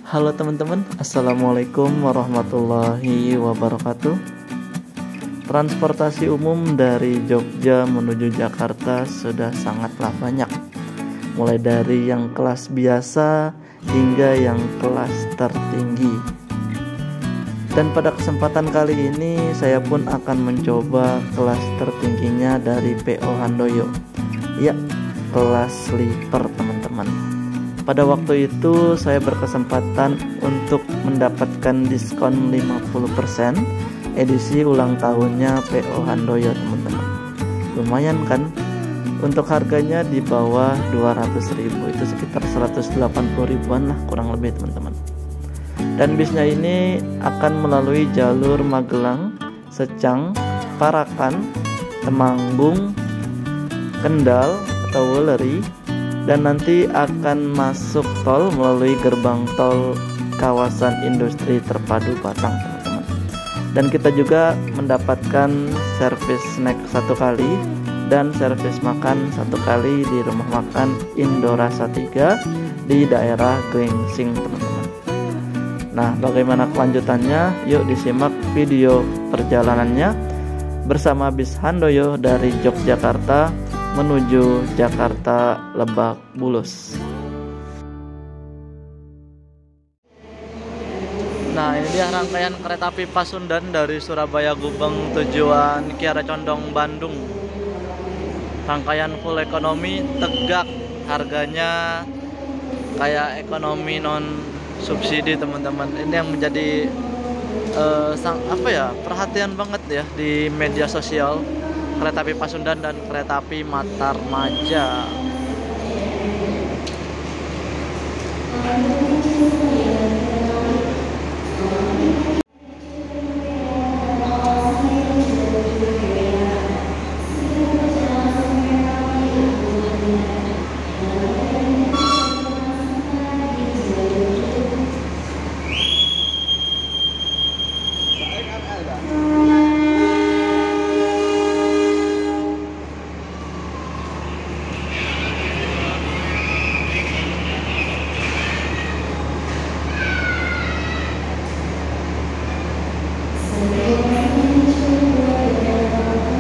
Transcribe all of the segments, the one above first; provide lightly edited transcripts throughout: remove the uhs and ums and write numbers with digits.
Halo teman-teman, Assalamualaikum warahmatullahi wabarakatuh. Transportasi umum dari Jogja menuju Jakarta sudah sangatlah banyak, mulai dari yang kelas biasa hingga yang kelas tertinggi. Dan pada kesempatan kali ini saya pun akan mencoba kelas tertingginya dari PO Handoyo. Ya, kelas sleeper teman-teman. Pada waktu itu saya berkesempatan untuk mendapatkan diskon 50% edisi ulang tahunnya PO Handoyo teman-teman. Lumayan kan? Untuk harganya di bawah 200.000, itu sekitar 180 ribuan lah kurang lebih teman-teman. Dan bisnya ini akan melalui jalur Magelang, Secang, Parakan, Temanggung, Kendal atau Weleri, dan nanti akan masuk tol melalui gerbang tol kawasan industri terpadu Batang teman-teman. Dan kita juga mendapatkan servis snack 1 kali dan servis makan 1 kali di rumah makan Indorasa 3 di daerah Gringsing teman-teman. Nah, bagaimana kelanjutannya? Yuk disimak video perjalanannya bersama bis Handoyo dari Yogyakarta menuju Jakarta Lebak Bulus. Nah, ini dia rangkaian kereta api Pasundan dari Surabaya Gubeng tujuan Kiara Condong Bandung. Rangkaian full ekonomi, tegak, harganya kayak ekonomi non subsidi teman-teman. Ini yang menjadi perhatian banget ya di media sosial. Kereta api Pasundan dan kereta api Matarmaja.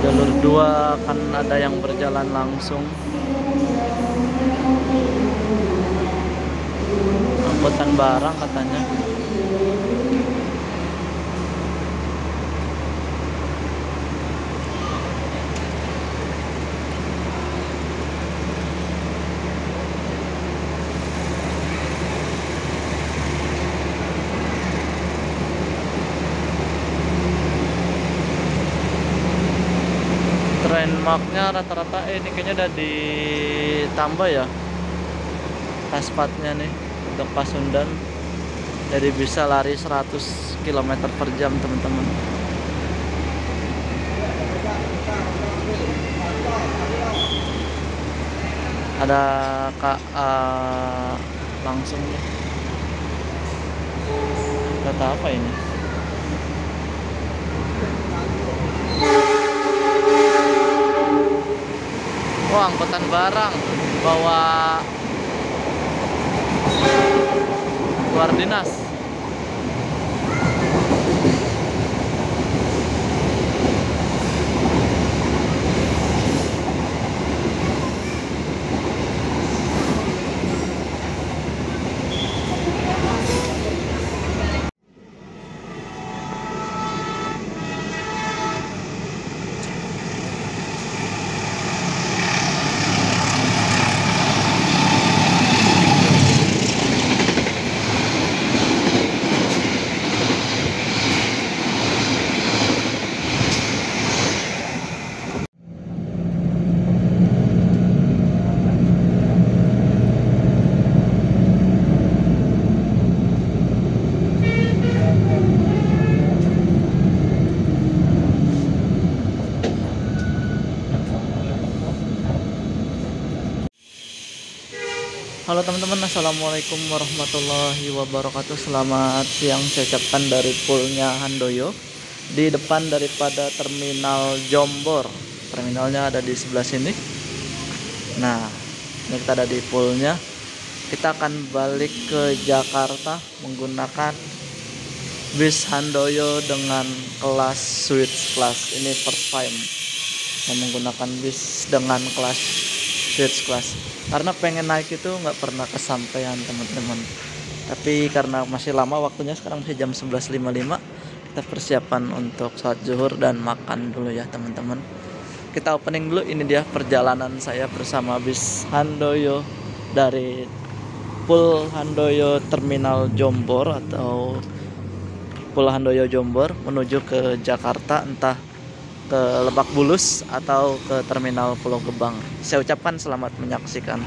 Jalur 2 akan ada yang berjalan langsung. Angkutan barang katanya. Marknya rata-rata ini kayaknya udah ditambah ya aspalnya nih untuk Pasundan, jadi bisa lari 100 km per jam teman-teman. Ada KA langsung nih. Kata apa ini? Oh, angkutan barang bawa luar dinas. Halo teman-teman, assalamualaikum warahmatullahi wabarakatuh. Selamat siang, saya ucapkan dari poolnya Handoyo di depan daripada terminal Jombor. Terminalnya ada di sebelah sini. Nah, ini kita ada di poolnya. Kita akan balik ke Jakarta menggunakan bis Handoyo dengan kelas Switch class. Ini first time menggunakan bis dengan kelas Switch class, karena pengen naik itu nggak pernah kesampaian teman-teman. Tapi karena masih lama waktunya, sekarang masih jam 11.55, kita persiapan untuk sholat zuhur dan makan dulu ya teman-teman. Kita opening dulu. Ini dia perjalanan saya bersama bis Handoyo dari Pul Handoyo Terminal Jombor atau Pul Handoyo Jombor menuju ke Jakarta, entah ke Lebak Bulus atau ke Terminal Pulau Gebang. Saya ucapkan selamat menyaksikan.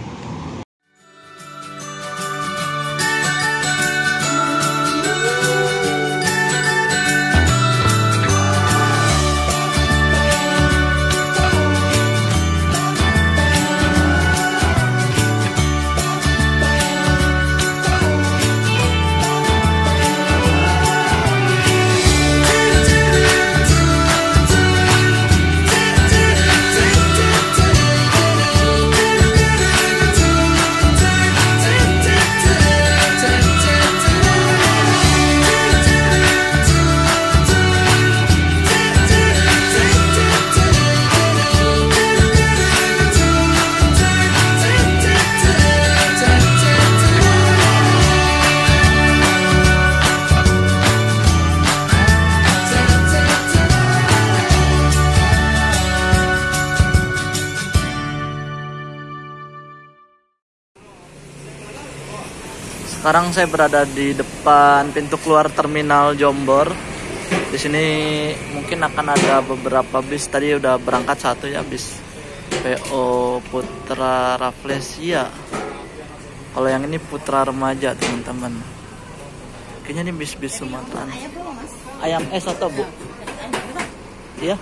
Sekarang saya berada di depan pintu keluar Terminal Jombor. Di sini mungkin akan ada beberapa bis. Tadi udah berangkat satu ya, bis PO Putra Rafflesia. Kalau yang ini Putra Remaja teman-teman. Kayaknya ini bis-bis Sumatera. Ayam soto bu? Iya?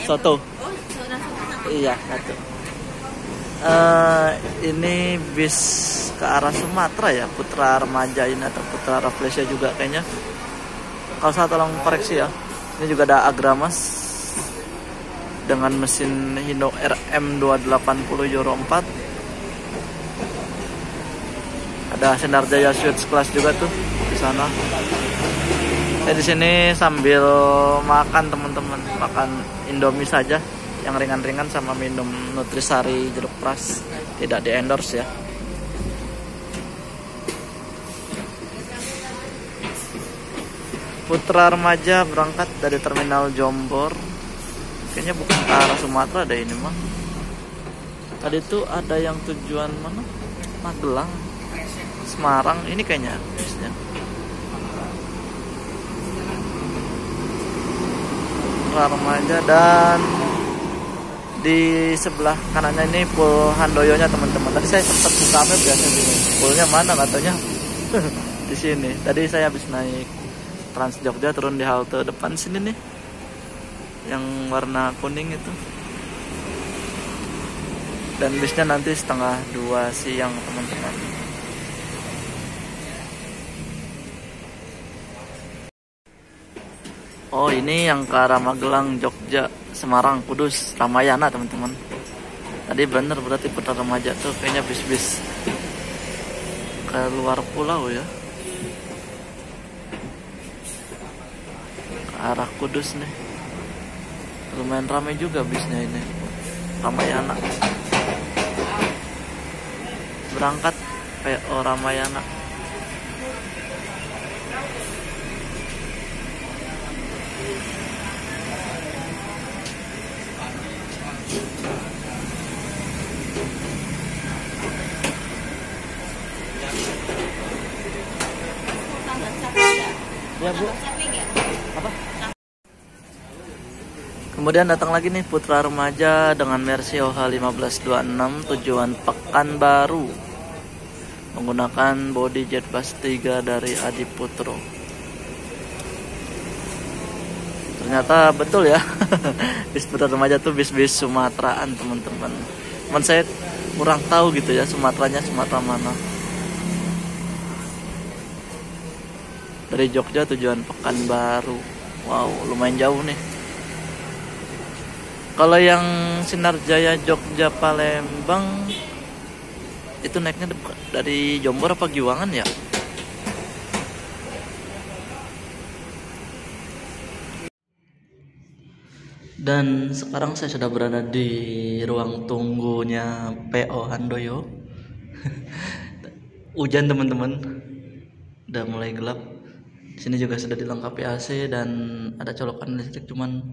Soto. Iya satu. Ini bis ke arah Sumatera ya, Putra Remaja ini atau Putra Rafflesia juga kayaknya. Kalau saya tolong koreksi ya. Ini juga ada Agramas dengan mesin Hino RM280 Euro 4. Ada Sinar Jaya Switch Class juga tuh di sana. Saya di sini sambil makan teman-teman, makan Indomie saja yang ringan-ringan sama minum Nutrisari jeruk pras, tidak di endorse ya. Putra Remaja berangkat dari Terminal Jombor. Kayaknya bukan ke arah Sumatera deh ini mah. Tadi tuh ada yang tujuan mana? Magelang, Semarang. Ini kayaknya bisnya. Putra Remaja, dan di sebelah kanannya ini Pul Handoyonya teman-teman. Tadi saya sempat buka map biasa gini. Pulnya mana katanya? Di sini. Tadi saya habis naik Trans Jogja, turun di halte depan sini nih, yang warna kuning itu. Dan bisnya nanti 1:30 siang teman-teman. Oh ini yang ke arah Magelang, Jogja, Semarang, Kudus, Ramayana teman-teman. Tadi bener berarti Putra Remaja tuh kayaknya bis-bis ke luar pulau ya, ke arah Kudus nih. Lumayan ramai juga bisnya ini. Ramayana berangkat kayak Ramayana. Ya bu, apa? Kemudian datang lagi nih Putra Remaja dengan Mercy OH1526 tujuan Pekanbaru menggunakan bodi Jetbus 3 dari Adi Putro. Ternyata betul ya, bis Putra Remaja tuh bis-bis Sumateraan teman-teman. Cuman saya kurang tahu gitu ya Sumateranya Sumatera mana. Dari Jogja tujuan Pekanbaru. Wow, lumayan jauh nih. Kalau yang Sinar Jaya Jogja Palembang Itu naiknya dari Jombor apa Giwangan ya? Dan sekarang saya sudah berada di ruang tunggunya PO Handoyo. Hujan teman-teman, udah mulai gelap. Di sini juga sudah dilengkapi AC dan ada colokan listrik cuman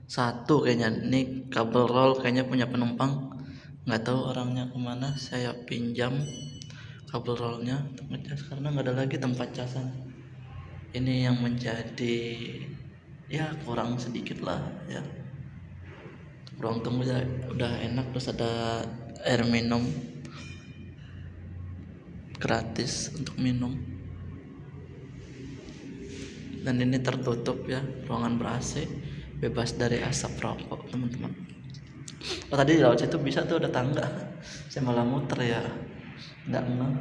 satu kayaknya. Ini kabel roll kayaknya punya penumpang. Nggak tahu orangnya kemana. Saya pinjam kabel rollnya untuk ngecas karena nggak ada lagi tempat casan. Ini yang menjadi ya kurang sedikit lah ya. Ruang tunggu udah enak, terus ada air minum gratis untuk minum. Dan ini tertutup ya, ruangan ber-AC, bebas dari asap rokok teman-teman. Oh tadi di laut situ bisa tuh ada tangga, saya malah muter ya, nggak ngeh.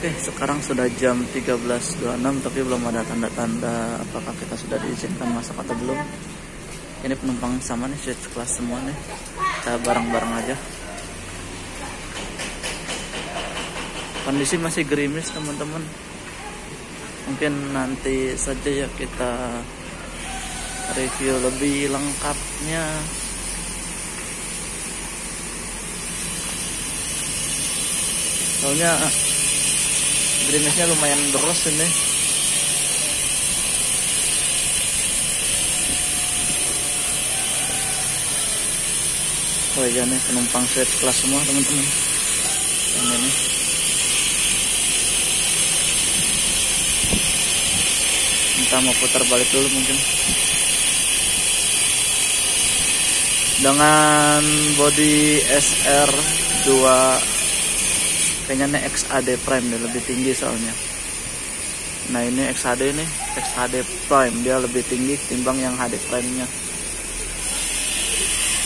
Oke, sekarang sudah jam 13.26 tapi belum ada tanda-tanda apakah kita sudah diizinkan masuk atau belum. Ini penumpang sama nih, switch kelas semua nih, kita bareng-bareng aja. Kondisi masih gerimis teman-teman. Mungkin nanti saja ya kita review lebih lengkapnya. Soalnya gerimisnya lumayan deras ini. Oh iya nih, penumpang switch kelas semua teman-teman. Yang ini. Kita mau putar balik dulu mungkin. Dengan body SR2 kayaknya ini XAD Prime nih, lebih tinggi soalnya. Nah ini XAD nih, XAD Prime, dia lebih tinggi timbang yang HD Prime nya.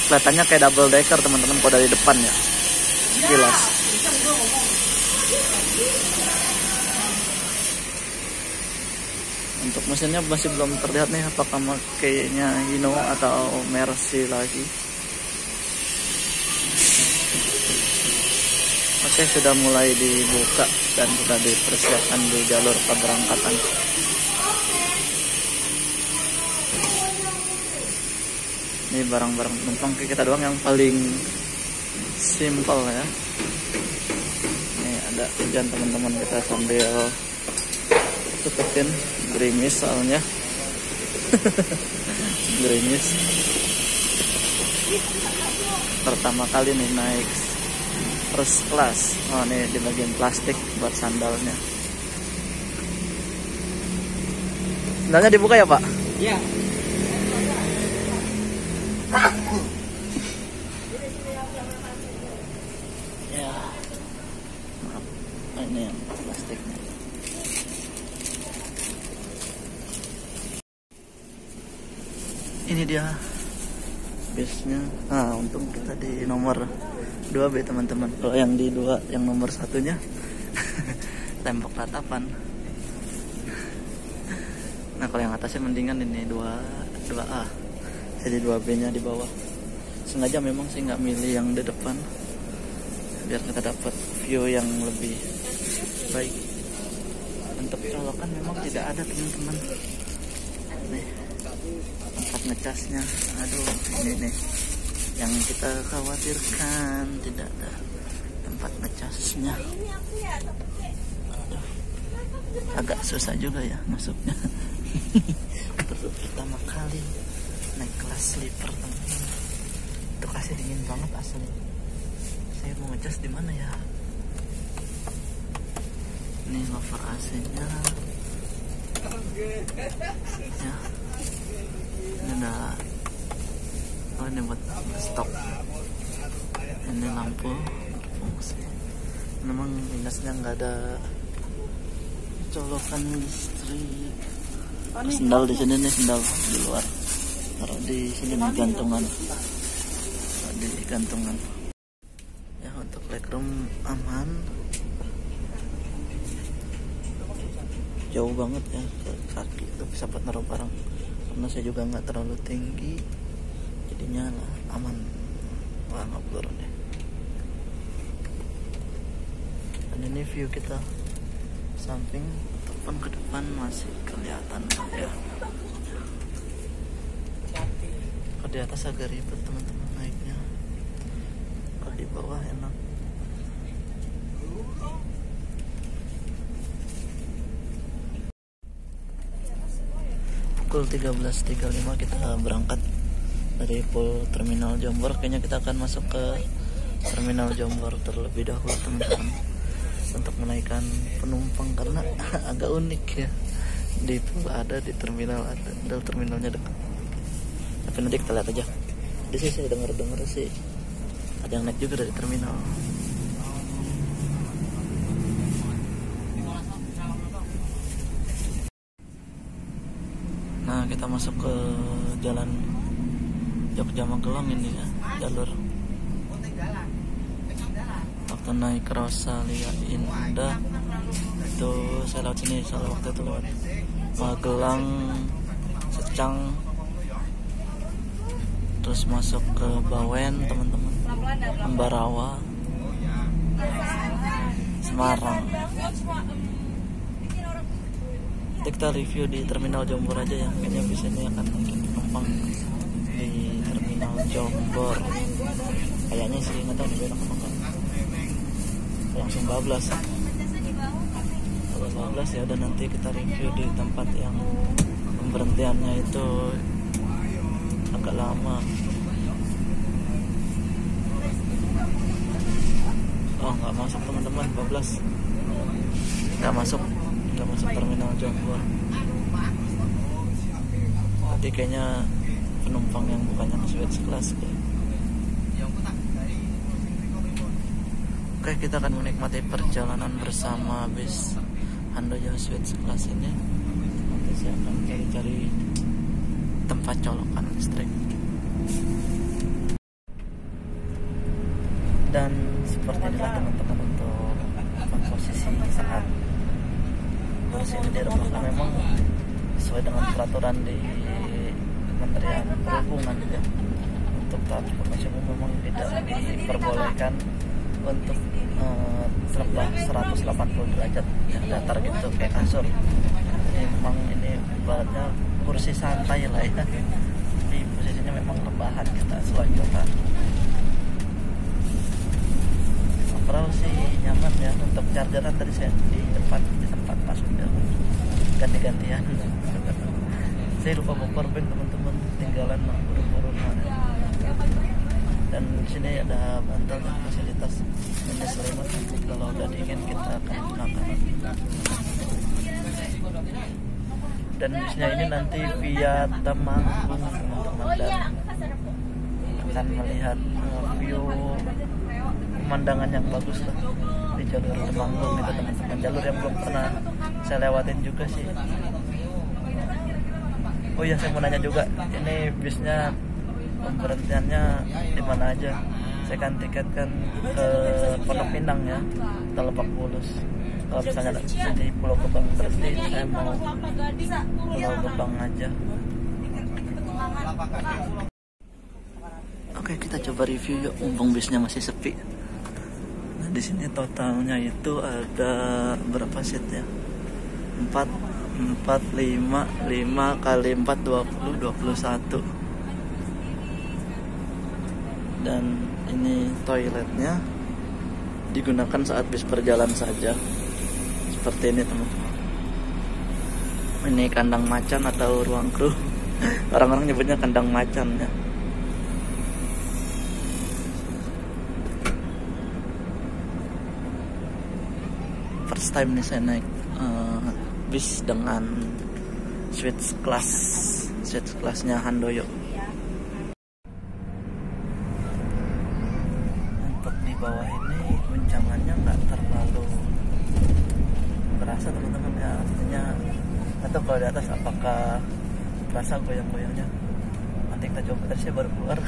Kelihatannya kayak double decker teman-teman kalau dari depan ya, jelas. Untuk mesinnya masih belum terlihat nih apakah kayaknya Hino atau Mercy lagi. Oke, sudah mulai dibuka dan sudah dipersiapkan di jalur keberangkatan. Ini barang-barang penumpang kita doang yang paling simple ya. Ini ada hujan teman-teman, kita sambil tutupin, gerimis soalnya. Gerimis. Pertama kali nih naik first class. Oh nih di bagian plastik buat sandalnya. Sandalnya dibuka ya Pak? Iya. Ya. Maaf. Nah, ini yang plastiknya. Ini dia bisnya. Nah, untung kita di nomor 2B teman-teman. Kalau yang di 2, yang nomor 1-nya tembok ratapan. Nah, kalau yang atasnya mendingan ini 2A. Jadi 2B-nya di bawah. Sengaja memang sih nggak milih yang di depan biar kita dapat view yang lebih baik. Untuk colokan memang tidak ada teman-teman. Nih tempat ngecasnya, aduh ini nih yang kita khawatirkan, tidak ada tempat ngecasnya. Aduh, agak susah juga ya masuknya. Baru pertama kali naik kelas sleeper teman-teman. Itu kasih dingin banget asli. Saya mau ngecas di mana ya? Ini lover AC-nya. Ya. Ini udah, oh ini buat stok. Ini lampu fungsi. Memang minusnya nggak ada colokan listrik. Sendal di sini nih, sendal di luar. Taruh di sini nih gantungan. Di gantungan. Ya untuk legroom aman. Jauh banget ya ke kaki, itu bisa buat naruh barang. karena saya juga nggak terlalu tinggi, jadinya aman. Wah, ngeblur deh. Dan ini view kita samping ataupun ke depan masih kelihatan ya. Kalau di atas agak ribet teman-teman naiknya, kalau di bawah enak. Pukul 13.35 kita berangkat dari Pool Terminal Jombor. Kayaknya kita akan masuk ke Terminal Jombor terlebih dahulu teman-teman, untuk menaikkan penumpang karena agak unik ya. Di pool ada, di terminal ada, dan terminalnya dekat. Tapi nanti kita lihat aja. Di sini saya dengar sih ada yang naik juga dari terminal. Nah, kita masuk ke jalan Jogja Magelang ini ya, jalur. Waktu naik Rosalia Indah itu saya lewat sini, soalnya waktu itu lewat Magelang, Secang, terus masuk ke Bawen teman-teman, Ambarawa, Semarang. Nanti kita review di Terminal Jombor aja ya, kayaknya bisa ini akan mungkin penumpang di Terminal Jombor. Kayaknya sih nggak tahu nih apa enggak. Langsung bablas. Kalau bablas ya udah, nanti kita review di tempat yang pemberhentiannya itu agak lama. Oh, nggak masuk teman-teman, bablas. Nggak masuk Terminal Jombor. Nanti kayaknya penumpang yang bukan yang Suites Class ya. Oke, kita akan menikmati perjalanan bersama bis Handoyo Suites Class ini. Nanti saya akan cari tempat colokan listrik. Dan seperti inilah teman-teman untuk posisi saat bersih di rumah, karena memang sesuai dengan peraturan di Kementerian Perhubungan ya, untuk transportasi umum memang tidak diperbolehkan untuk terbang 180 derajat ya, datar gitu kayak kasur. Jadi memang ini ibaratnya kursi santai lah ya, di posisinya memang rebahan kita selonjoran. Overall sih nyaman ya. Untuk chargeran tadi saya di tempat masuk ya, ganti-gantian. Saya lupa bawa powerbank teman-teman, tinggalan buru-buru. Dan di sini ada bantal dan fasilitas ini selimut, kalau udah dingin kita akan gunakan. Dan bisnya ini nanti via Temanggung teman-teman, dan akan melihat view pemandangan yang bagus lah di jalur Temanggung itu teman-teman. Jalur yang belum pernah saya lewatin juga sih. Oh iya, saya mau nanya juga, ini bisnya pemberhentiannya di mana aja? Saya kan tiketkan ke Pondok Pinang ya, atau Lebak Bulus. Kalau misalnya di Pulau Gebang berhenti, saya mau Pulau Gebang aja. Oke, kita coba review yuk, mumpung bisnya masih sepi. Nah, di sini totalnya itu ada berapa seat ya? 4, 5 kali 4, 20, 21. Dan ini toiletnya digunakan saat bis berjalan saja. Seperti ini teman-teman. Ini kandang macan atau ruang kru. Orang-orang nyebutnya kandang macan ya. First time nih saya naik bis dengan Suites Class-nya Handoyo. Untuk di bawah ini guncangannya nggak terlalu berasa teman-teman ya, artinya atau kalau di atas apakah terasa goyang-goyangnya. Nanti kita coba. Tadi saya baru keluar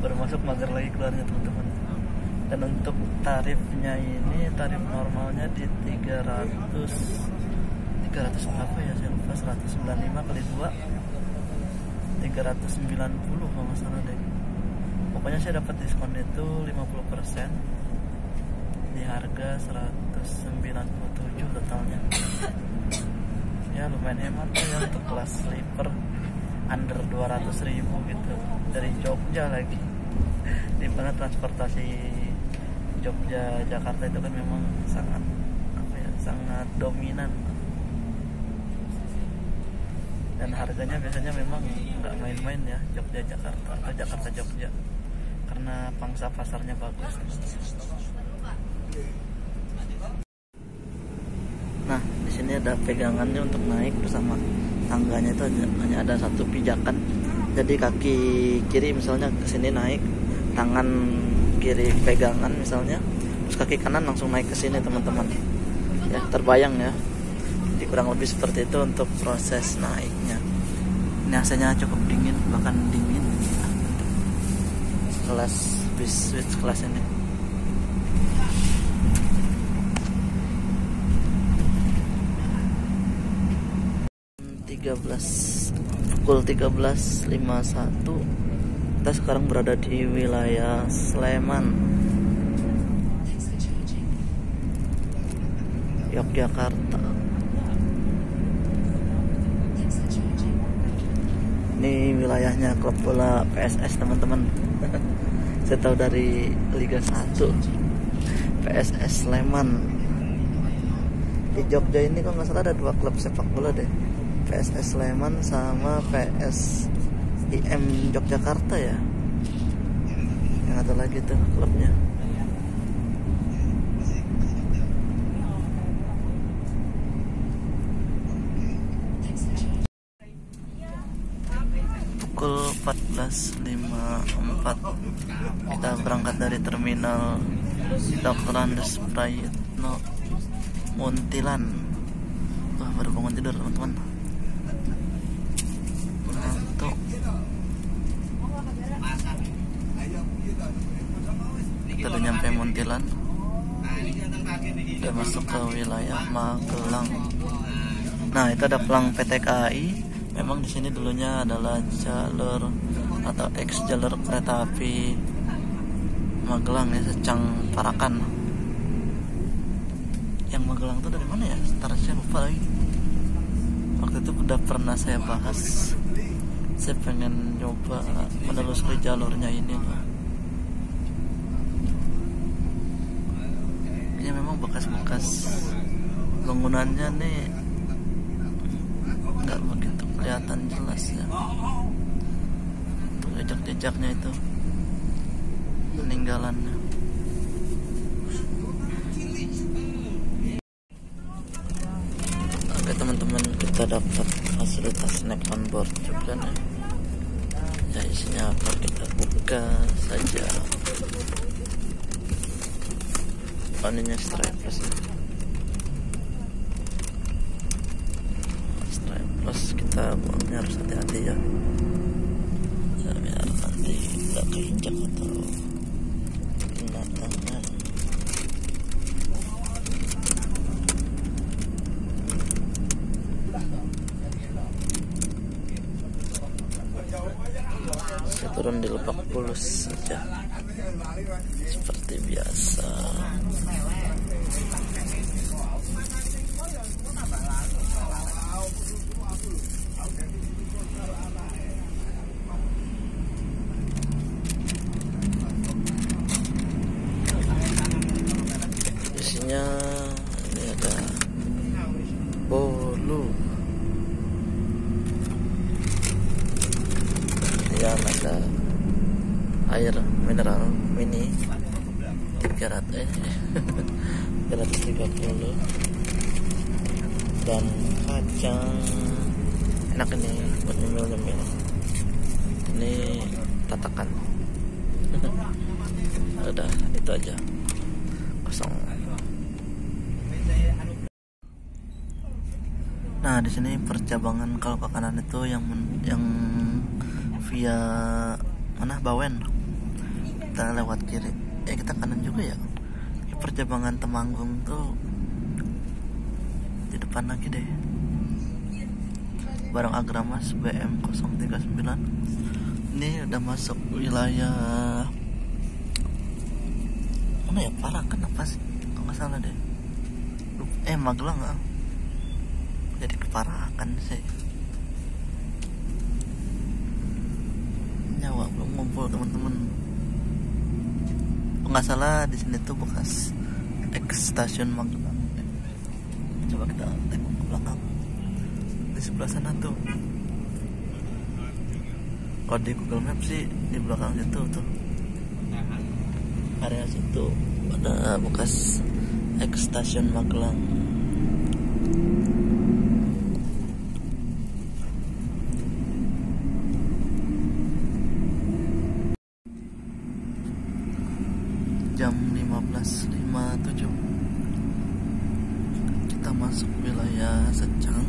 baru masuk, mager lagi keluarnya teman-teman. Dan untuk tarifnya ini, tarif normalnya di 300 berapa ya, saya lupa, 195 kali 2 390 kalau nggak salah deh. Pokoknya saya dapat diskon itu 50% di harga 197 totalnya. Ya lumayan hemat ya untuk kelas sleeper under 200.000 gitu, dari Jogja lagi. Di mana transportasi Jogja Jakarta itu kan memang sangat sangat dominan, dan harganya biasanya memang nggak main-main ya, Jogja Jakarta atau Jakarta Jogja, karena pangsa pasarnya bagus. Nah, di sini ada pegangannya untuk naik bersama tangganya, itu hanya ada satu pijakan. Jadi kaki kiri misalnya ke sini naik, tangan kiri pegangan misalnya, terus kaki kanan langsung naik ke sini teman-teman. Ya, terbayang ya. Jadi kurang lebih seperti itu untuk proses naiknya. Ini AC-nya cukup dingin, bahkan dingin. Kelas bis switch kelas ini. Pukul 13.51 kita sekarang berada di wilayah Sleman, Yogyakarta. Ini wilayahnya klub bola PSS teman-teman. Saya tahu dari Liga 1, PSS Sleman. Di Jogja ini kalau nggak salah ada 2 klub sepak bola deh, PSS Sleman sama PSIM Yogyakarta ya. Yang ada lagi tuh klubnya. Pukul 14.54 kita berangkat dari terminal Dr. Andes Prayitno Muntilan. Wah, baru bangun tidur teman-teman. Ngantuk. Kita udah nyampe Muntilan, udah masuk ke wilayah Magelang. Nah, itu ada pelang PT KAI. Memang di sini dulunya adalah jalur atau ex jalur kereta api Magelang ya, Secang Parakan. Yang Magelang itu dari mana ya? Ntar saya lupa lagi. Waktu itu udah pernah saya bahas. Saya pengen nyoba menelusuri jalurnya ini loh. Ini memang bekas-bekas bangunannya nih nggak begitu kelihatan jelas ya. Jejak-jejaknya itu, peninggalannya. Oke teman-teman, kita dapat fasilitas snack on board juga nih. Ya, isinya apa kita buka saja. Ininya Stripeless. Stripeless kita buangnya harus hati-hati ya. Biar nanti nggak keinjak atau kena tangan. Saya turun di Lebak Bulus saja seperti biasa. Isinya ini ada bolu, ya ada air mineral mini 330 dan kacang. Enak ini buat nyemil-nyemil. Ini tatakan. Udah itu aja, kosong. Nah, di sini percabangan kalau ke kanan itu yang via mana Bawen. Kita lewat kiri. Kita kanan juga ya. Percabangan Temanggung tuh di depan lagi deh. bareng Agramas BM 039. Ini udah masuk wilayah mana ya, Parakan apa sih kalau nggak salah deh, Magelang nggak, jadi ke Parakan sih. Nyawa belum ngumpul teman-teman. Nggak salah di sini tuh bekas ex stasiun Magelang. Coba kita tengok ke belakang, di sebelah sana tuh. Kalau di Google Maps sih di belakang situ tuh, area situ ada bekas ex stasiun Magelang. Jam 15.57 kita masuk wilayah Secang,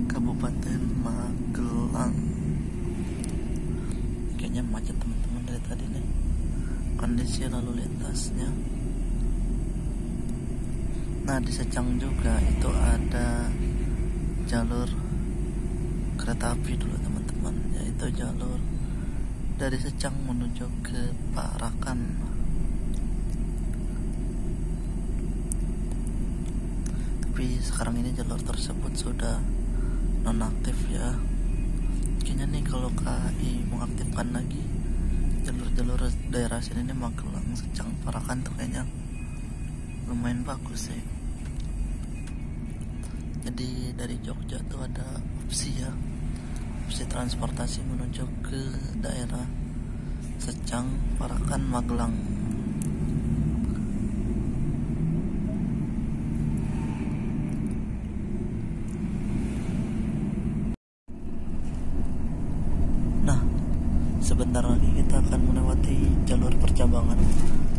Kabupaten Magelang. Kayaknya macet teman-teman dari tadi nih kondisi lalu lintasnya. Nah, di Secang juga itu ada jalur kereta api dulu teman-teman, yaitu jalur dari Secang menuju ke Parakan. Tapi sekarang ini jalur tersebut sudah nonaktif ya. Kayaknya nih kalau KAI mengaktifkan lagi jalur-jalur daerah sini nih, Magelang, Secang, Parakan tuh kayaknya lumayan bagus sih. Jadi dari Jogja tuh ada opsi ya, opsi transportasi menuju ke daerah Secang, Parakan, Magelang. Nah, sebentar lagi kita akan melewati jalur percabangan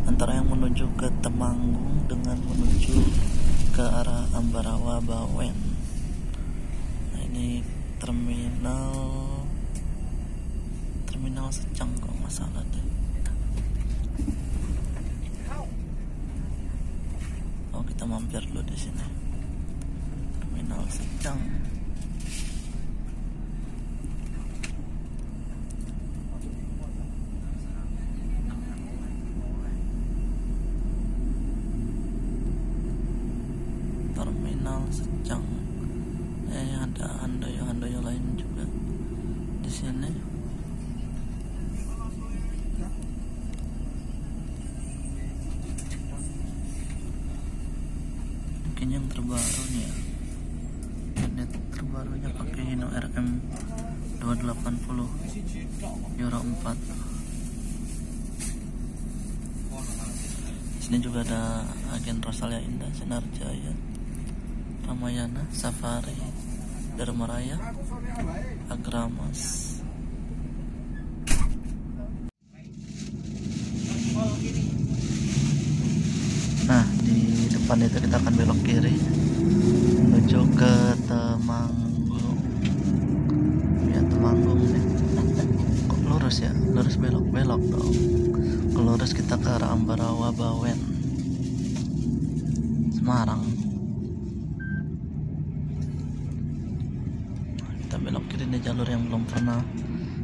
antara yang menuju ke Temanggung dengan menuju ke arah Ambarawa Bawen. Nah, ini terminal Secang kalau nggak salah deh. Oh, kita mampir dulu di sini. Terminal Secang. Terminal Secang. Ada handoyo lain juga di sini. Mungkin yang terbaru nih ya. Ini terbarunya pakai Hino RM 280 Euro 4. Sini juga ada Agen Rosalia Indah, Sinar Jaya, Ramayana, Safari, Dharma Raya, Agramas. Nah, di depan itu kita akan belok kiri menuju ke Temanggung. Ya, Temanggung nih. Kok lurus ya? Lurus belok dong. Lurus kita ke arah Ambarawa Bawen, Semarang. Kita belok kiri di jalur yang belum pernah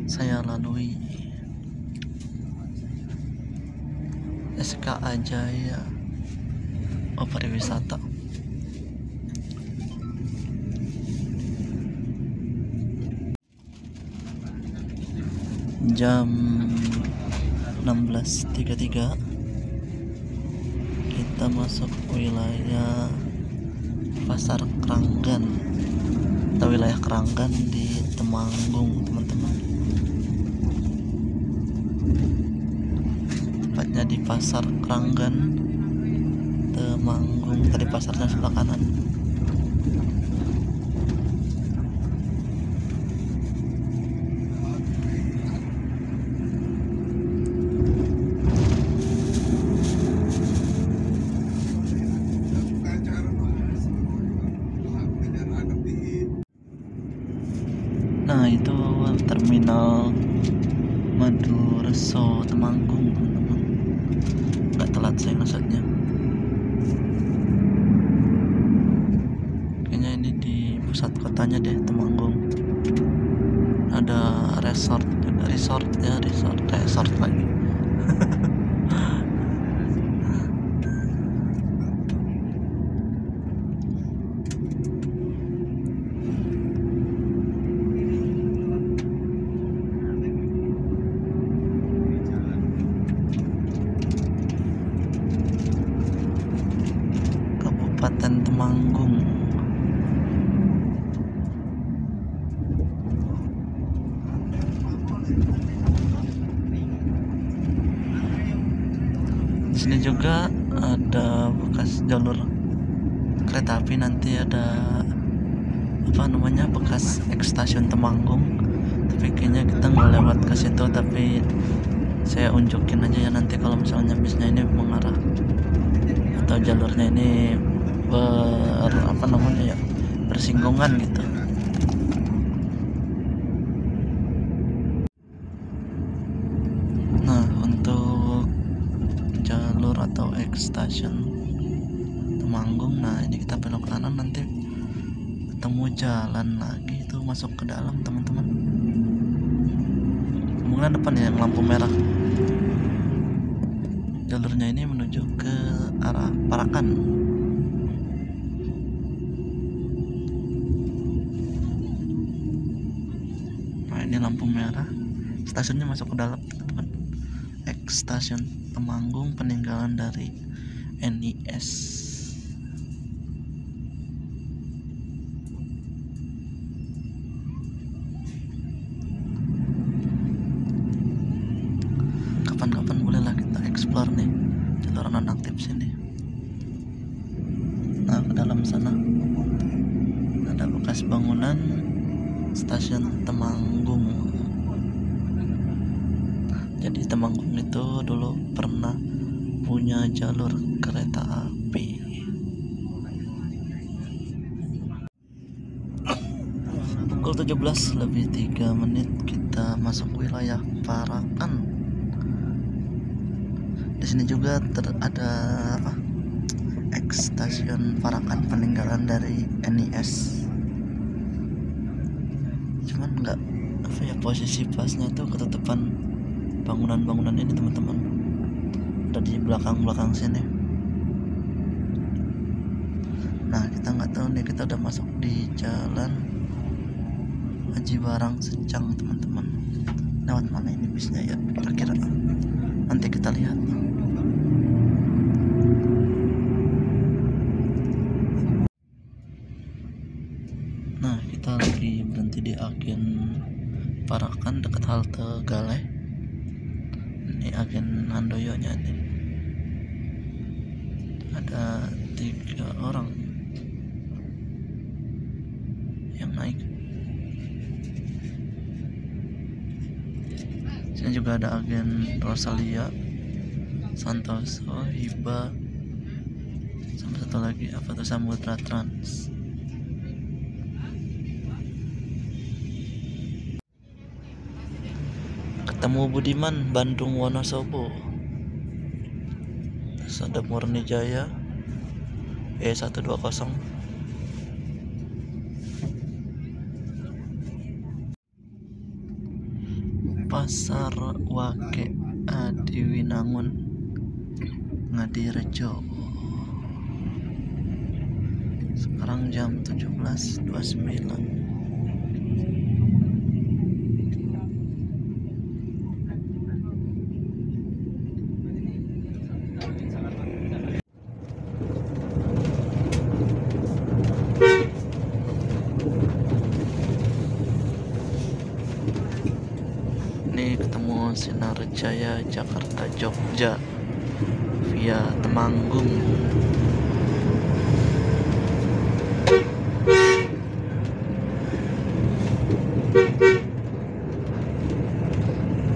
saya lalui. SKA Jaya, pariwisata. Jam 16.33 kita masuk wilayah Pasar Kranggan atau wilayah Kranggan di Temanggung teman-teman. Tepatnya di Pasar Kranggan Temanggung. Tadi pasarnya sebelah kanan. Nah, itu terminal Madureso Temanggung teman-teman. Nggak telat saya maksudnya. Kayaknya ini di pusat kota wisatanya deh Temanggung. Ada resort lagi. Kabupaten Temanggung. Di sini juga ada bekas jalur kereta api, nanti ada bekas stasiun Temanggung, tapi kayaknya kita nggak lewat ke situ, tapi saya unjukin aja ya nanti kalau misalnya bisnya ini mengarah atau jalurnya ini bersinggungan gitu. Nah, untuk jalur atau stasiun Temanggung, nah ini kita belok kanan, nanti ketemu jalan lagi itu masuk ke dalam teman-teman. Kemungkinan depan ya yang lampu merah. Jalurnya ini menuju ke arah Parakan. Nah ini lampu merah, stasiunnya masuk ke dalam teman-teman. Stasiun Temanggung, peninggalan dari NIS. Kapan-kapan bolehlah kita explore nih jalur non-aktif sini. Nah, ke dalam sana ada bekas bangunan stasiun Temanggung. Jadi Temanggung itu dulu pernah punya jalur kereta api. Pukul 17:03 kita masuk wilayah Parakan. Di sini juga ada stasiun Parakan, peninggalan dari NIS. Cuman nggak posisi pasnya itu ketutupan bangunan-bangunan ini teman-teman. Ada di belakang sini. Nah kita nggak tahu nih, kita udah masuk di jalan Haji Barang Secang teman-teman. Lewat mana ini bisnya ya kira-kira? Nanti kita lihat. Nah kita lagi berhenti di agen Parakan dekat halte Galeh. Ini agen Handoyo-nya nih. Ada 3 orang yang naik. Sini juga ada agen Rosalia, Santoso, Hiba, sama satu lagi Samudra Trans. Ketemu Budiman, Bandung Wonosobo. Terus ada Murni Jaya E120. Pasar Wake Adiwinangun, Ngadirejo. Sekarang jam 17.29. Ini ketemu Sinar Jaya Jakarta Jogja via Temanggung.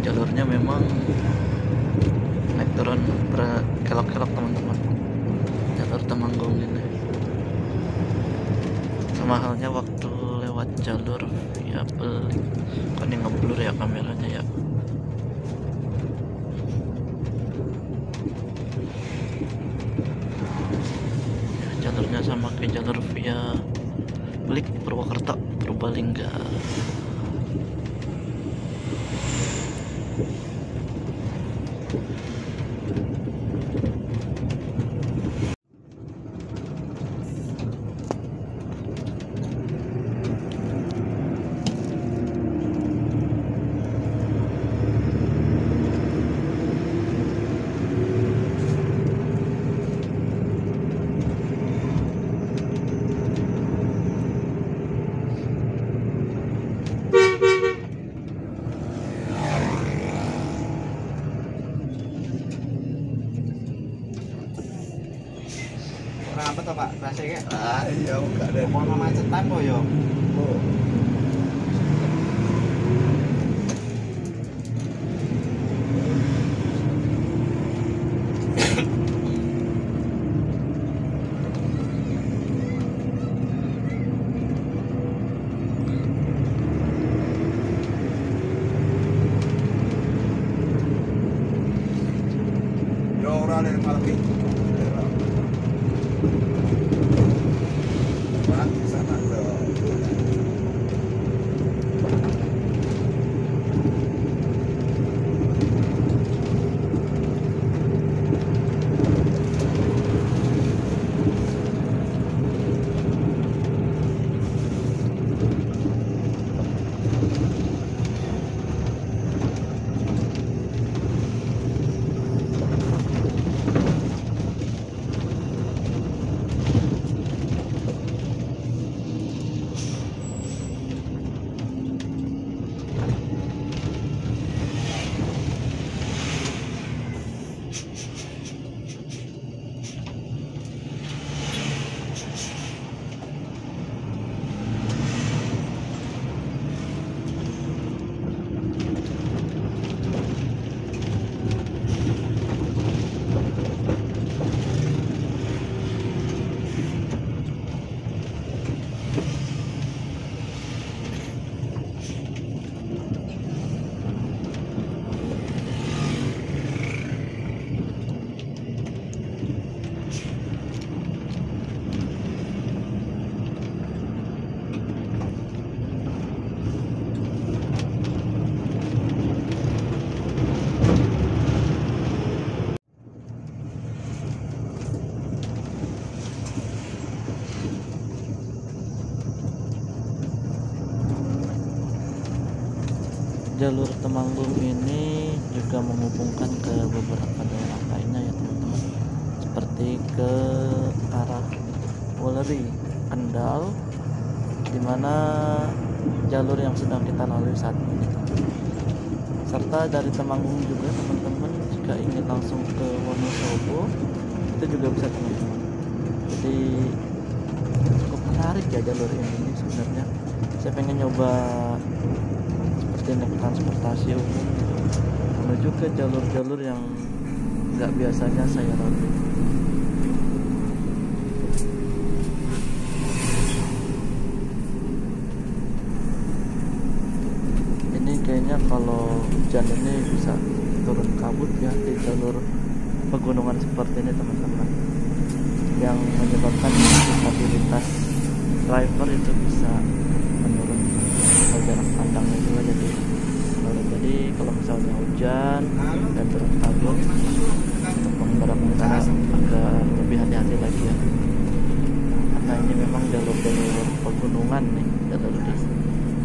Jalurnya memang naik turun berkelok-kelok teman-teman, jalur Temanggung ini. Sama halnya waktu lewat jalur via Beli. Kan yang ngeblur ya kameranya ya. Jalurnya sama kayak jalur via Beli Purwokerto. Purbalingga. Apa tuh Pak? Rasanya? Iya, enggak ada. Mau macetan kok yo. Oh. Yo ora nek malam iki. Jalur Temanggung ini juga menghubungkan ke beberapa daerah lainnya ya teman-teman, seperti ke arah Wuleri, Kendal, dimana jalur yang sedang kita lalui saat ini, serta dari Temanggung juga teman-teman jika ingin langsung ke Wonosobo itu juga bisa teman-teman. Jadi cukup menarik ya jalur ini sebenarnya. Saya pengen nyoba naik transportasi umum gitu, menuju ke jalur-jalur yang nggak biasanya saya lalui. Ini kayaknya kalau hujan ini bisa turun kabut ya di jalur pegunungan seperti ini teman-teman, yang menyebabkan stabilitas driver itu bisa menurun jarak pandangnya juga. Jadi kalau misalnya hujan dan turun kabut, untuk pengendara agak lebih hati-hati lagi ya, karena ini memang jalur-jalur pegunungan nih, jalur di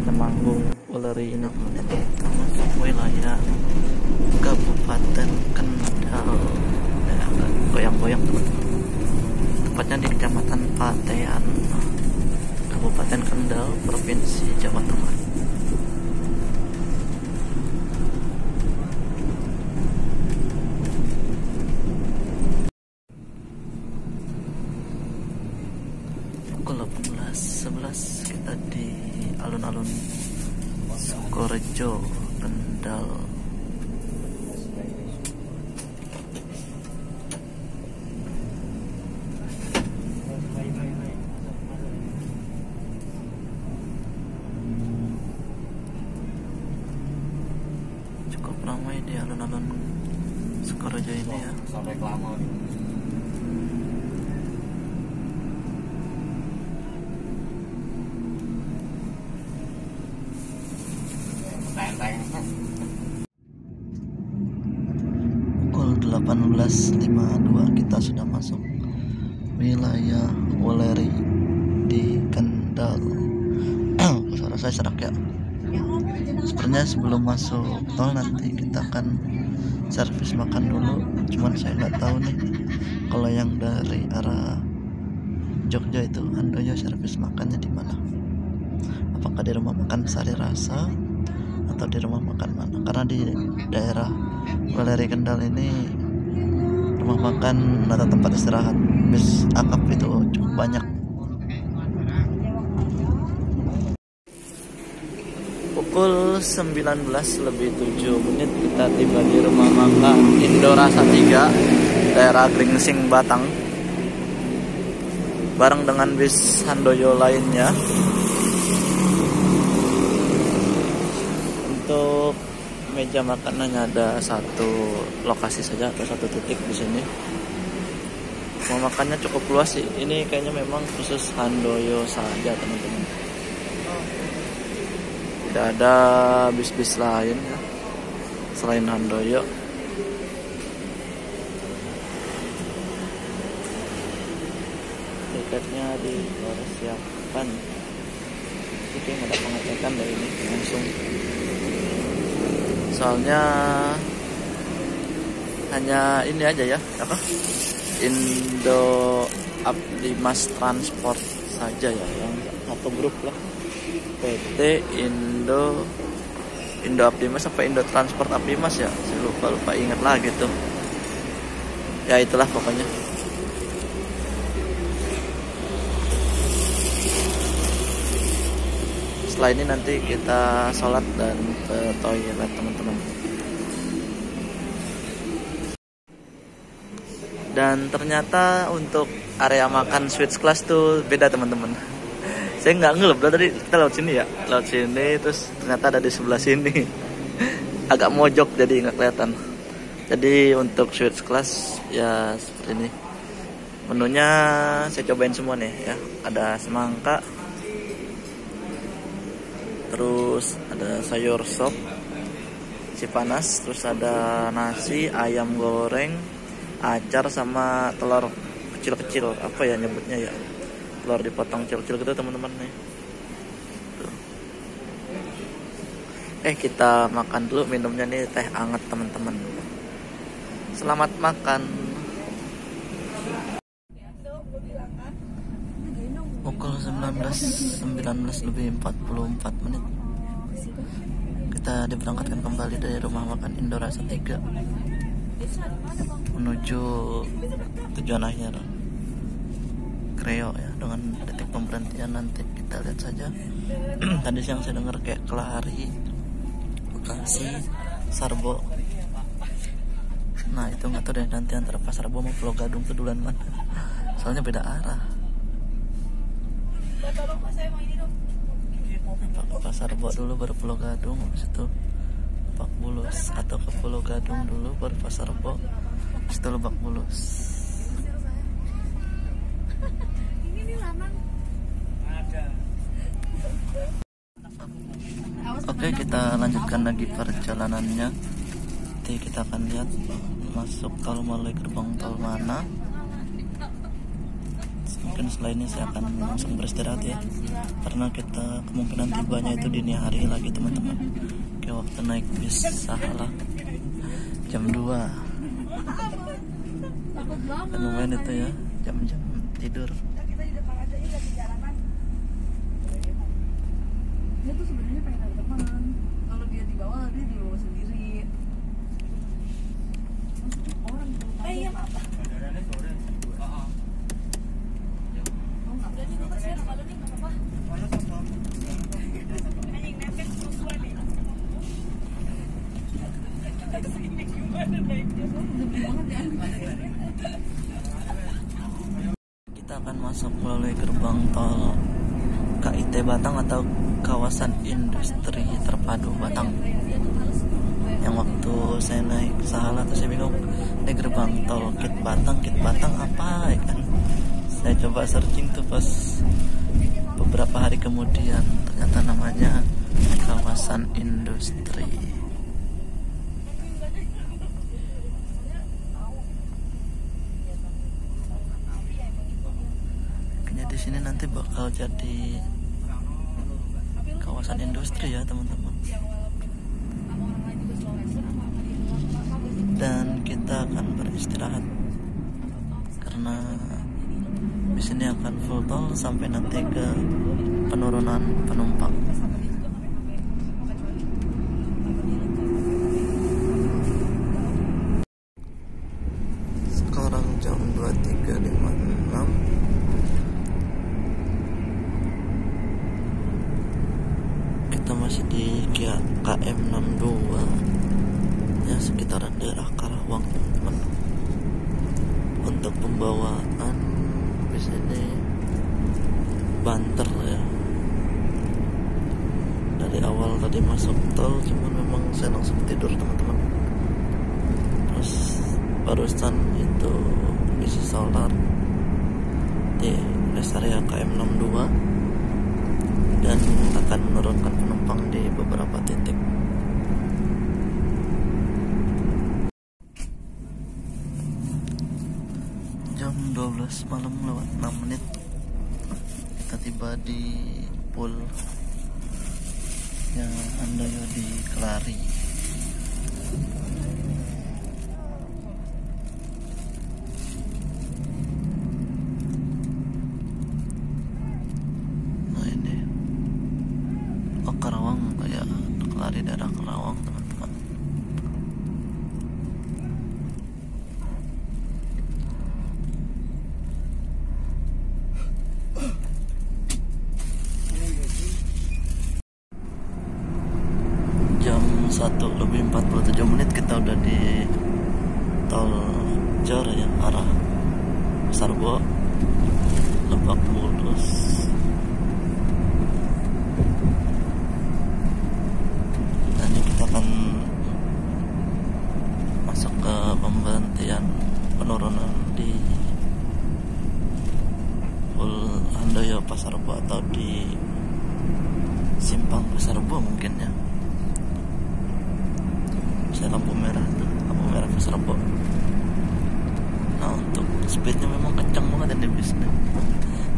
Temanggung Wuleri ini teman-teman, termasuk wilayah Kabupaten Kendal. Agak goyang-goyang teman-teman, tepatnya di Kecamatan Patean, Kabupaten Kendal, Provinsi Jawa Tengah. Pukul 18.11 kita di alun-alun Sukorejo, Kendal. Cukup ramai di alun-alun Sukorejo ini ya. Sampai lama. 18.52 kita sudah masuk wilayah Wuleri di Kendal. Suara saya serak ya. Sebenarnya sebelum masuk tol nanti kita akan servis makan dulu, cuman saya nggak tahu nih kalau yang dari arah Jogja itu Handoyo servis makannya di mana, apakah di rumah makan Sari Rasa atau di rumah makan mana, karena di daerah Wuleri Kendal ini rumah makan atau tempat istirahat bis akap itu cukup banyak. Pukul 19:07 kita tiba di rumah makan Indorasa 3 daerah Gringsing Batang bareng dengan bis Handoyo lainnya. Untuk meja makanannya ada satu lokasi saja atau satu titik di sini. Rumah makannya cukup luas sih. Ini kayaknya memang khusus Handoyo saja teman-teman. Tidak ada bis-bis lain ya, selain Handoyo. Tiketnya dipersiapkan. Oke, nggak ada pengecekan dari ini langsung. Soalnya hanya ini aja ya, apa? Indo Apdimas Transport saja ya, yang satu grup lah. PT Indo Apdimas apa Indo Transport Apdimas ya, saya lupa ingat lagi tuh ya, itulah pokoknya. Setelah ini nanti kita sholat dan ke toilet teman-teman. Dan ternyata untuk area makan Switch Class tuh beda teman-teman. Saya nggak ngelep tadi, kita lewat sini ya, lewat sini terus ternyata ada di sebelah sini. Agak mojok jadi nggak kelihatan. Jadi untuk Switch Class ya seperti ini. Menunya saya cobain semua nih ya. Ada semangka, terus ada sayur sop, si panas, terus ada nasi, ayam goreng, acar sama telur kecil-kecil, apa ya nyebutnya ya, telur dipotong kecil-kecil gitu teman-teman nih. Tuh. Kita makan dulu, minumnya nih teh anget teman-teman. Selamat makan. Pukul 19:44 kita diberangkatkan kembali dari rumah makan Indorasa 3 menuju tujuan akhir Kreo ya, dengan titik pemberhentian nanti kita lihat saja. Tadi siang saya dengar kayak Kelari, Bekasi, Sarbo. Nah itu nggak tahu deh nanti antara Pasar Rebo sama Pulau Gadung tuh duluan mana, soalnya beda arah. Ke Pasar Rebo dulu baru Pulau Gadung, habis itu Lebak Bulus, atau ke Pulau Gadung dulu baru Pasar Rebo, habis itu Lebak Bulus. Oke, kita lanjutkan lagi perjalanannya. Nanti kita akan lihat masuk tol melalui gerbang tol mana. Mungkin setelah ini saya akan langsung beristirahat ya, karena kita kemungkinan tibanya itu dini hari lagi teman-teman. Oke, waktu naik bis salah jam 2. Dan lumayan itu ya, jam-jam tidur. Dia tuh sebenarnya pengen ada teman. Kalau dia di bawah, dia di bawah sendiri. Orang itu. Iya apa? Kita akan masuk melalui gerbang tol KIT Batang atau kawasan industri terpadu Batang. Yang waktu saya naik salah tuh saya bingung, ini gerbang tol Kit Batang apa ya kan? Saya coba searching tuh pas beberapa hari kemudian, ternyata namanya kawasan industri. sini nanti bakal jadi kawasan industri ya teman-teman. Dan kita akan beristirahat karena di sini akan full tol sampai nanti ke penurunan penumpang. Sekarang jam 23.56. Kita masih di KM 62 ya, sekitaran daerah Karawang teman-teman. Untuk pembawaan di sini banter ya. Dari awal tadi masuk tol, cuman memang saya langsung tidur teman-teman. Terus barusan itu isi solar di rest area KM 62 dan akan menurunkan penumpang di beberapa titik. Jam 12 malam lewat 6 menit kita tiba di pool yang Handoyo di Kelari. Nah ini Karawang, kayak Kelari daerah Karawang teman-teman. Jam 1:47 kita udah di tol Jor ya, arah Pasarbo, Lebak Bulus. Nanti kita akan masuk ke pemberhentian penurunan di Pul Handoyo Pasarbo atau di Simpang Pasarbo mungkin ya. Saya lampu merah tuh, lampu merah Pasarbo. Nah untuk speednya memang kencang banget ini bisnya,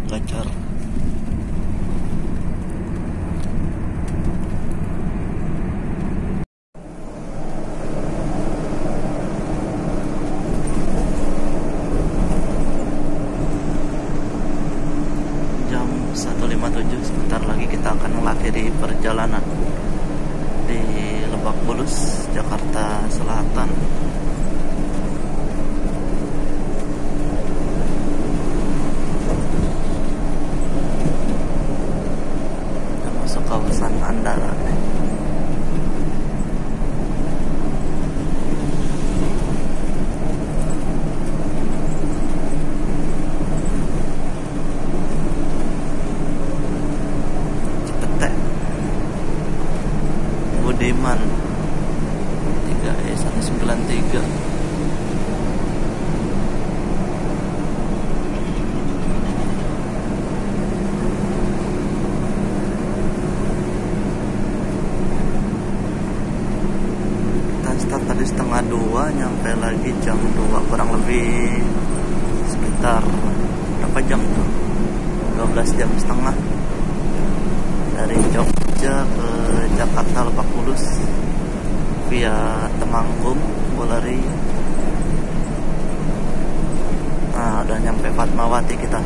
gacor. Jam 1:57, sebentar lagi kita akan mengakhiri perjalanan di Lebak Bulus, Jakarta Selatan. Kita masuk kawasan Andara. Budiman 3E193. Kita start tadi 1:30, nyampe lagi jam 2, kurang lebih sekitar berapa jam tuh? 12 jam setengah dari Jogja ke Jakarta Lebak Bulus via Temanggung, Boleri. Nah udah nyampe Fatmawati kita.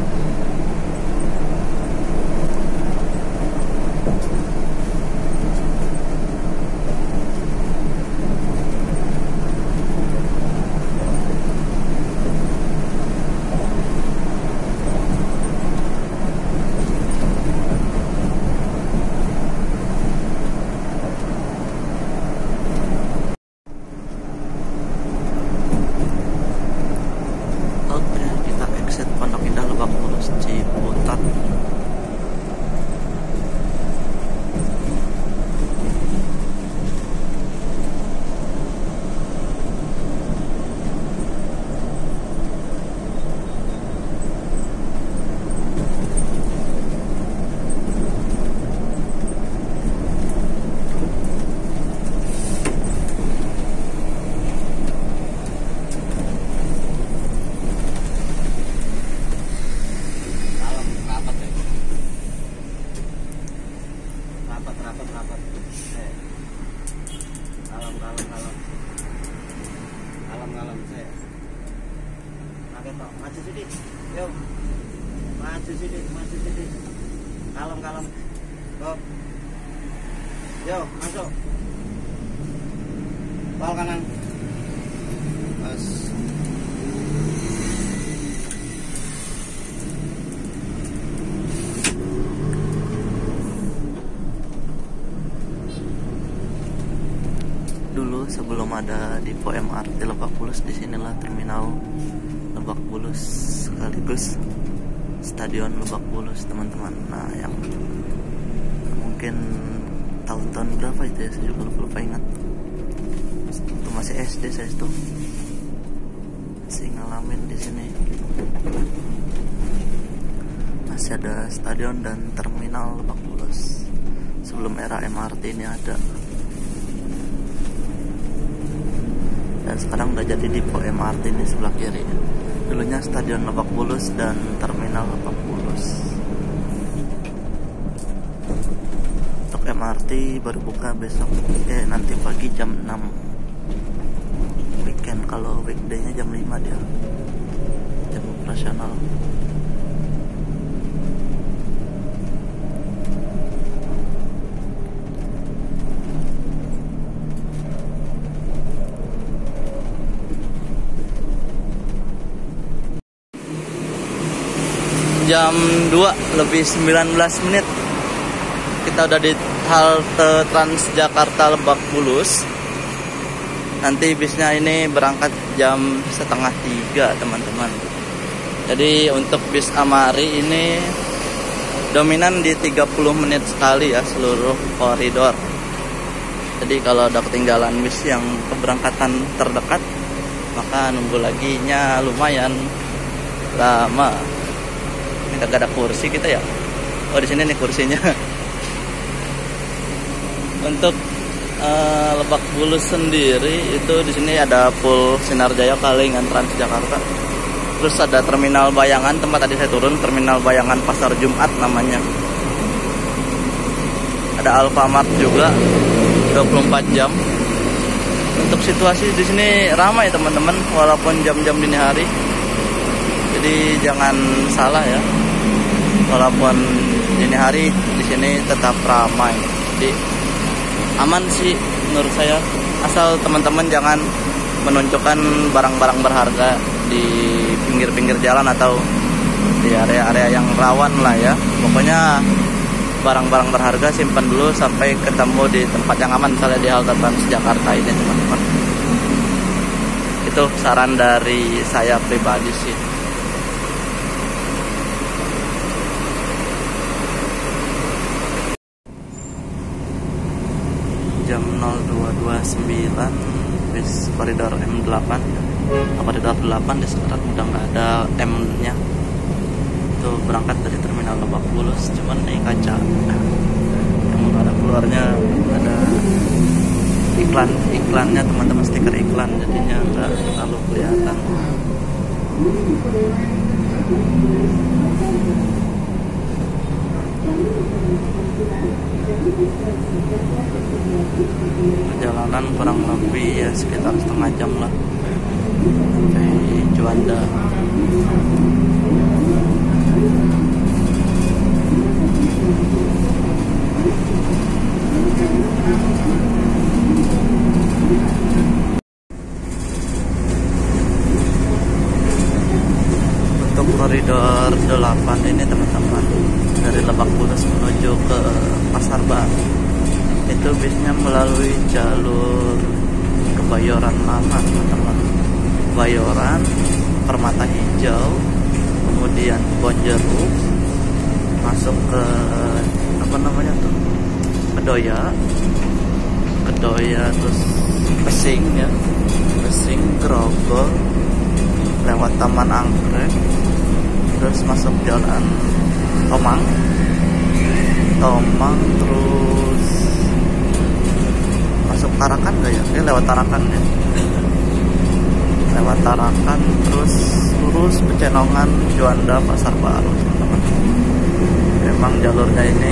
pengalaman saya. Oke toh, maju sedikit. Yuk. Maju sedikit, maju sedikit. Kalem, kalem. Go. Yuk, masuk. Bal kanan. Pas. Dulu sebelum ada Depo MRT Lebak Bulus, disinilah terminal Lebak Bulus sekaligus Stadion Lebak Bulus, teman-teman. Nah, yang mungkin tahun-tahun berapa itu ya, saya juga lupa ingat. Itu masih SD saya itu, masih ngalamin di sini. Masih ada stadion dan terminal Lebak Bulus sebelum era MRT ini ada. Dan sekarang udah jadi Depo MRT ini sebelah kiri. Dulunya Stadion Lebak Bulus dan Terminal Lebak Bulus. Untuk MRT baru buka besok, nanti pagi jam 6. Weekend, kalau weekday-nya jam 5 dia. Jam operasional. Jam 2 lebih 19 menit kita udah di halte Transjakarta Lebak Bulus. Nanti bisnya ini berangkat jam setengah 3, teman-teman. Jadi untuk bis Amari ini dominan di 30 menit sekali ya, seluruh koridor. Jadi kalau ada ketinggalan bis yang keberangkatan terdekat, maka nunggu laginya lumayan lama. Ini gak ada kursi kita ya. Oh, di sini nih kursinya. Untuk Lebak Bulus sendiri itu di sini ada full Sinar Jaya, Kalingan, Transjakarta. Terus ada Terminal Bayangan, tempat tadi saya turun, Terminal Bayangan Pasar Jumat namanya. Ada Alfamart juga 24 jam. Untuk situasi di sini ramai, teman-teman, walaupun jam-jam dini hari. Jadi jangan salah ya, walaupun dini hari di sini tetap ramai. Jadi aman sih menurut saya, asal teman-teman jangan menunjukkan barang-barang berharga di pinggir-pinggir jalan atau di area-area yang rawan lah ya. Pokoknya barang-barang berharga simpan dulu sampai ketemu di tempat yang aman, misalnya di halte Transjakarta ini, teman-teman. Itu saran dari saya pribadi sih. Jam 02.29 bis koridor M8, koridor 8 di sekarang udah nggak ada M-nya. Itu berangkat dari terminal Lebak Bulus, cuman ini kaca yang ada keluarnya ada iklannya, teman-teman, stiker iklan, jadinya nggak terlalu kelihatan. Perjalanan kurang lebih ya sekitar setengah jam lah sampai Juanda. Untuk koridor 8 ini, teman-teman, dari Lebak Bulus menuju ke Pasar Baru, itu bisnya melalui jalur Kebayoran Lama, teman-teman. Kebayoran, Permata Hijau, kemudian Bonjeruk, masuk ke apa namanya tuh, Kedoya, terus Pesing ya, Pesing, Grogol, lewat Taman Anggrek, terus masuk jalan Tomang, terus masuk Tarakan nggak ya? Ini lewat Tarakan ya. Lewat Tarakan, terus lurus Pecenongan, Juanda, Pasar Baru, teman-teman. Memang jalurnya ini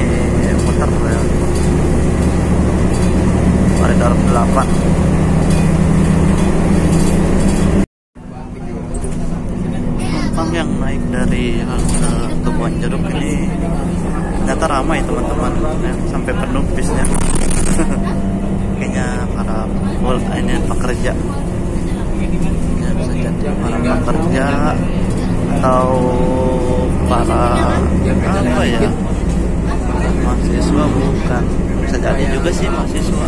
muter ya. Koridor 8. pekerja, ya, bisa jadi para pekerja atau para apa ya, mahasiswa, bukan, bisa jadi juga sih mahasiswa,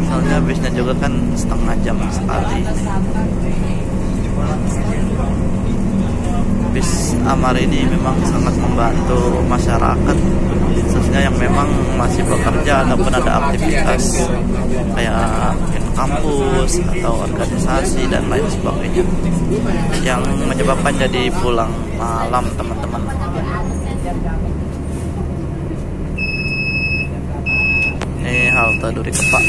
soalnya bisnya juga kan setengah jam sekali. Bis Amar ini memang sangat membantu masyarakat, khususnya yang memang masih bekerja ataupun ada aktivitas kayak mungkin kampus atau organisasi dan lain sebagainya, yang menyebabkan jadi pulang malam teman-teman. Ini halte Duri Kepak.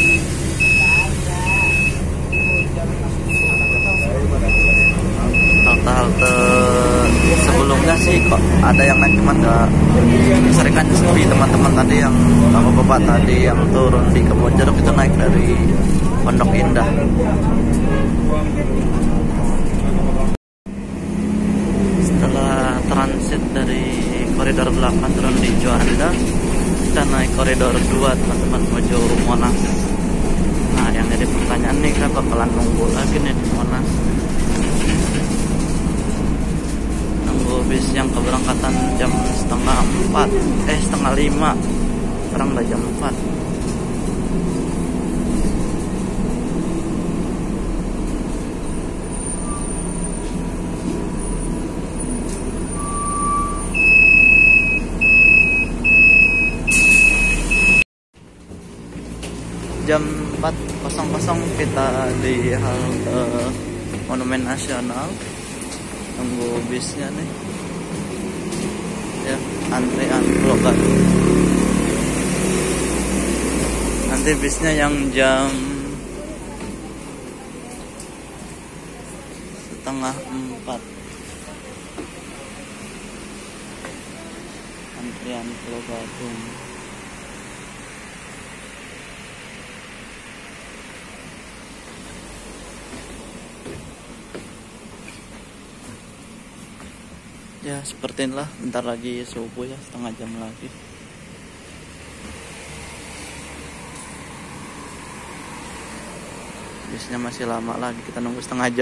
Halte sebelumnya sih kok ada yang naik, cuman nggak sering kan sepi. Teman-teman tadi yang bapak-bapak tadi yang turun di Kebonjeruk itu naik dari Pondok Indah. Setelah transit dari koridor 8 turun di Juanda, kita naik koridor 2 teman-teman menuju Monas. Nah, yang jadi pertanyaan nih, kan bakalan nunggu lagi nih di Monas, nunggu bis yang keberangkatan jam setengah 5. Sekarang udah jam 4. Jam 4.00 kita di halte Monumen Nasional, tunggu bisnya nih ya, antrean blokan. Nanti bisnya yang jam 3:30, antrian Pulau Gadung. Ya seperti inilah, bentar lagi subuh ya, setengah jam lagi. Bisnya masih lama lagi, kita nunggu setengah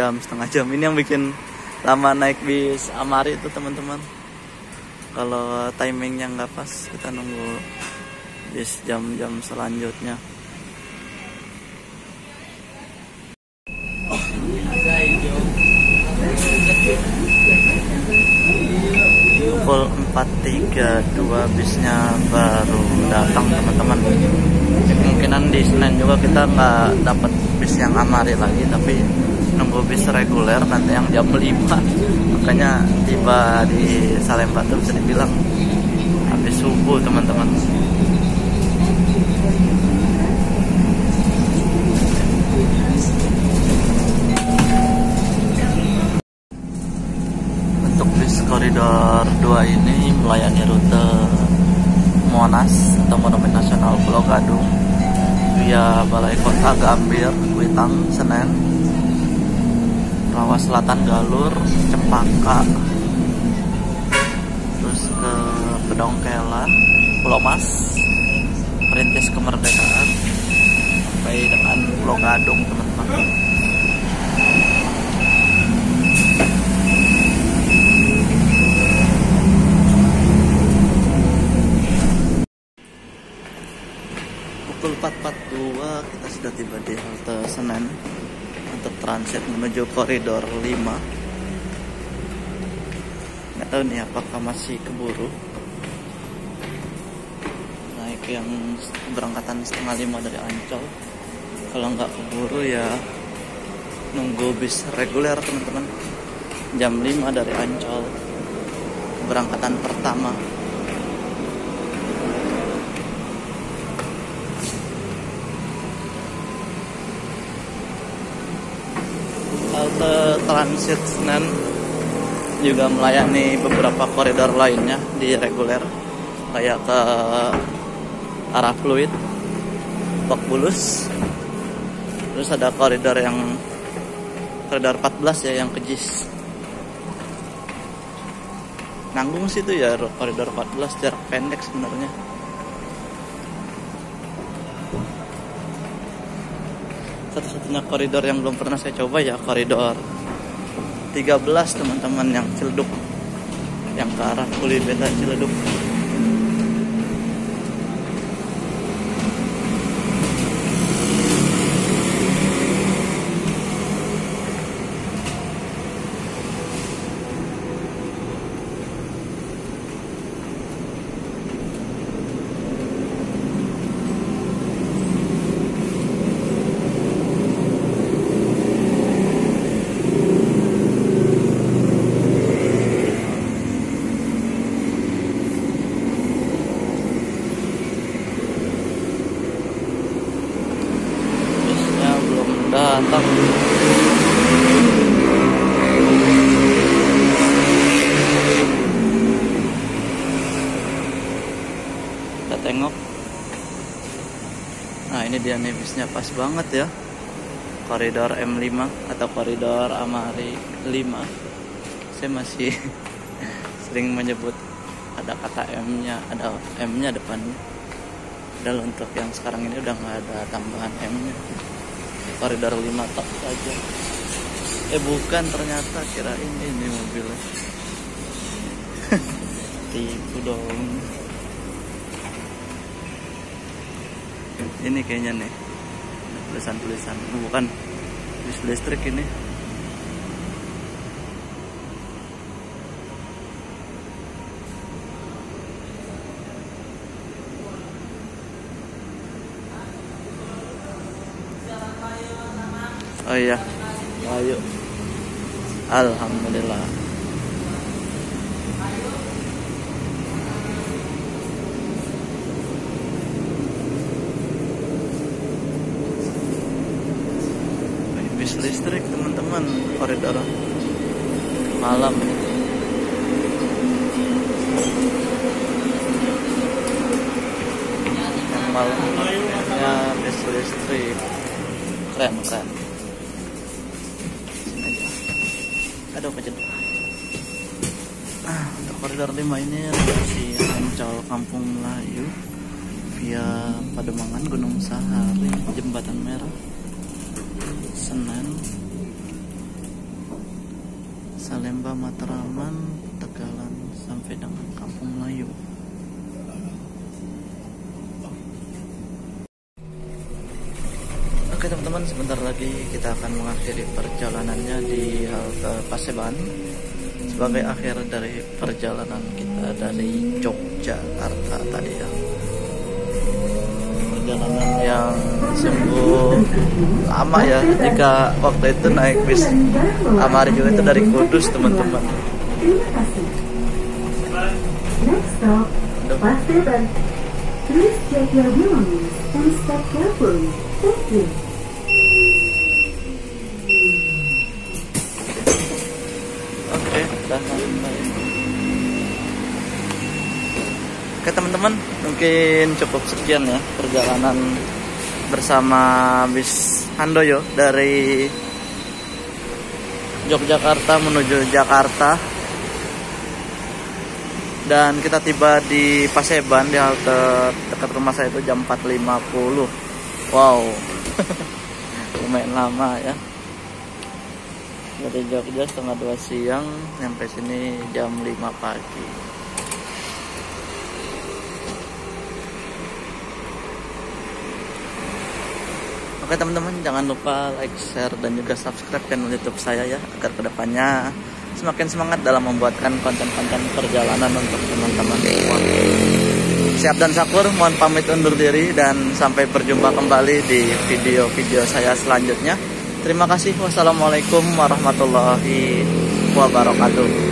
jam. Ini yang bikin lama naik bis Amari itu teman-teman. Kalau timingnya nggak pas, kita nunggu bis jam-jam selanjutnya. Pukul 4.32 bisnya baru datang teman-teman. Kemungkinan di Senen juga kita nggak dapat bis yang Amari lagi, tapi nunggu bis reguler nanti yang jam 5. Makanya tiba di Salemba tuh bisa dibilang habis subuh teman-teman. Koridor 2 ini melayani rute Monas atau Monumen Nasional Pulau Gadung via Balai Kota Gambir, Kuitang, Senen, Rawa Selatan, Galur, Cempaka, terus ke Pedongkela, Pulau Mas, Perintis Kemerdekaan, sampai dengan Pulau Gadung teman-teman. Pukul 4.42 kita sudah tiba di halte Senen untuk transit menuju koridor 5. Nggak tahu nih apakah masih keburu naik yang berangkatan setengah 5 dari Ancol. Kalau nggak keburu ya nunggu bis reguler teman-teman, jam 5 dari Ancol, berangkatan pertama. Halte transit Senen juga melayani beberapa koridor lainnya di reguler, kayak ke arah Fluid, Lebak Bulus. Terus ada koridor 14 ya, yang ke JIS. Nanggung sih itu ya, koridor 14 jarak pendek sebenarnya. Satu-satunya koridor yang belum pernah saya coba ya koridor 13 teman-teman, yang Ciledug, yang ke arah Kuli Beta Ciledug. Datang. Kita tengok. Nah, ini dia nih bisnya, pas banget ya. Koridor M5 atau koridor Amari 5. Saya masih sering menyebut ada kata M-nya, ada M-nya depannya. Padahal untuk yang sekarang ini udah nggak ada tambahan M-nya. Koridor 5 tok saja. Bukan, ternyata kirain ini mobilnya. Tipu dong. Ini kayaknya nih tulisan-tulisan. Bukan, bis listrik ini. Oh iya, ayo. Alhamdulillah. Bis listrik teman-teman, koridor malam. Yang malam ya bis listrik. Keren. Aduh, kecil. Untuk koridor 5 ini dari Ancol Kampung Melayu via Pademangan, Gunung Sahari, Jembatan Merah, Senen, Salemba, Matraman, Tegalan sampai dengan Kampung Melayu. Oke teman-teman, sebentar lagi kita akan mengakhiri perjalanannya di halte Paseban sebagai akhir dari perjalanan kita dari Yogyakarta tadi ya. Perjalanan yang sungguh lama ya, jika waktu itu naik bis Amari juga itu dari Kudus teman-teman. Next stop, Paseban. Please check your belongings and step carefully. Thank you. Oke teman-teman, mungkin cukup sekian ya perjalanan bersama bis Handoyo dari Yogyakarta menuju Jakarta. Dan kita tiba di Paseban di halte dekat rumah saya itu jam 4.50. Wow. Lumayan lama ya. Dari Jogja setengah 2 siang, sampai sini jam 5 pagi. Oke teman-teman, jangan lupa like, share, dan juga subscribe channel YouTube saya ya, agar kedepannya semakin semangat dalam membuatkan konten-konten perjalanan untuk teman-teman semua. Siap dan Sakur, mohon pamit undur diri dan sampai berjumpa kembali di video-video saya selanjutnya. Terima kasih. Wassalamualaikum warahmatullahi wabarakatuh.